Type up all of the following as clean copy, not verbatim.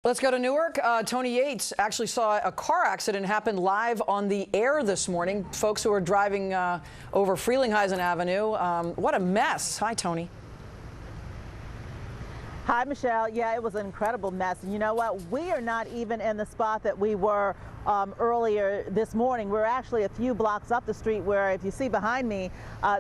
Let's go to Newark. Toni Yates actually saw a car accident happen live on the air this morning. Folks who were driving over Frelinghuysen Avenue. What a mess. Hi, Toni. Hi, Michelle. Yeah, it was an incredible mess. And you know what? We are not even in the spot that we were earlier this morning. We're actually a few blocks up the street where, if you see behind me,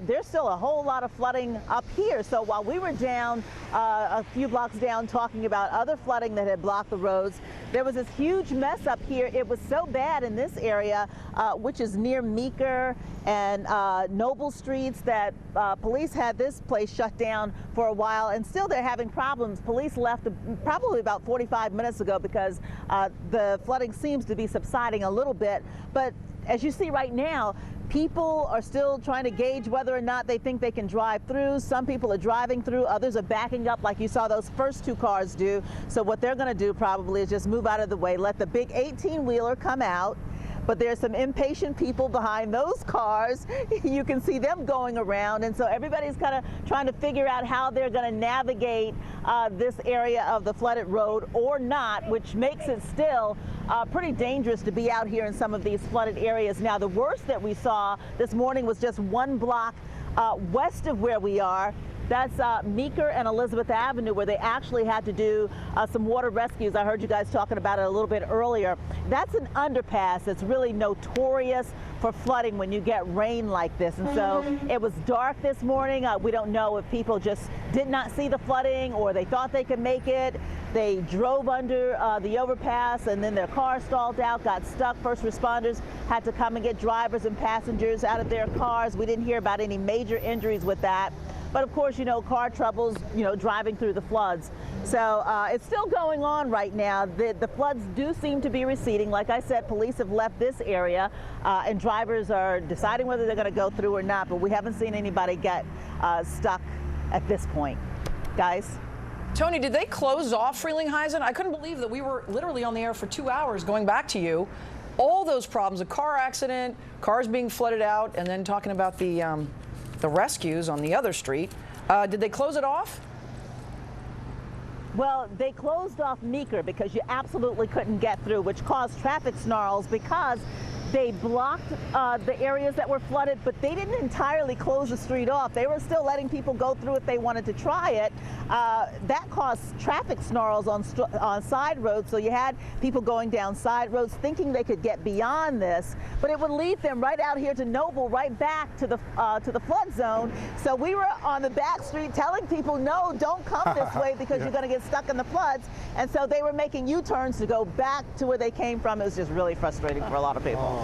there's still a whole lot of flooding up here. So while we were down a few blocks down talking about other flooding that had blocked the roads, there was this huge mess up here. It was so bad in this area, which is near Meeker and Noble Streets, that police had this place shut down for a while, and still they're having problems. Police left probably about 45 minutes ago because the flooding seems to be subsiding a little bit. But as you see right now, people are still trying to gauge whether or not they think they can drive through. Some people are driving through, others are backing up like you saw those first two cars do. So what they're going to do probably is just move out of the way, let the big 18-wheeler come out. But there's some impatient people behind those cars. You can see them going around, and so everybody's kind of trying to figure out how they're going to navigate this area of the flooded road or not, which makes it still pretty dangerous to be out here in some of these flooded areas. Now, the worst that we saw this morning was just one block west of where we are. That's Meeker and Elizabeth Avenue, where they actually had to do some water rescues. I heard you guys talking about it a little bit earlier. That's an underpass that's really notorious for flooding when you get rain like this. And so it was dark this morning. We don't know if people just did not see the flooding or they thought they could make it. They drove under the overpass and then their car stalled out, got stuck. First responders had to come and get drivers and passengers out of their cars. We didn't hear about any major injuries with that. But of course, you know, car troubles, you know, driving through the floods. So it's still going on right now. The floods do seem to be receding. Like I said, police have left this area and drivers are deciding whether they're going to go through or not. But we haven't seen anybody get stuck at this point. Guys? Toni, did they close off Frelinghuysen? I couldn't believe that we were literally on the air for 2 hours going back to you. All those problems, a car accident, cars being flooded out, and then talking about the rescues on the other street. Did they close it off? Well, they closed off Meeker because you absolutely couldn't get through, which caused traffic snarls because they blocked the areas that were flooded, but they didn't entirely close the street off. They were still letting people go through if they wanted to try it. That caused traffic snarls on side roads, so you had people going down side roads thinking they could get beyond this, but it would lead them right out here to Noble, right back to the flood zone. So we were on the back street telling people, no, don't come this way because you're going to get stuck in the floods. And so they were making U-turns to go back to where they came from. It was just really frustrating for a lot of people.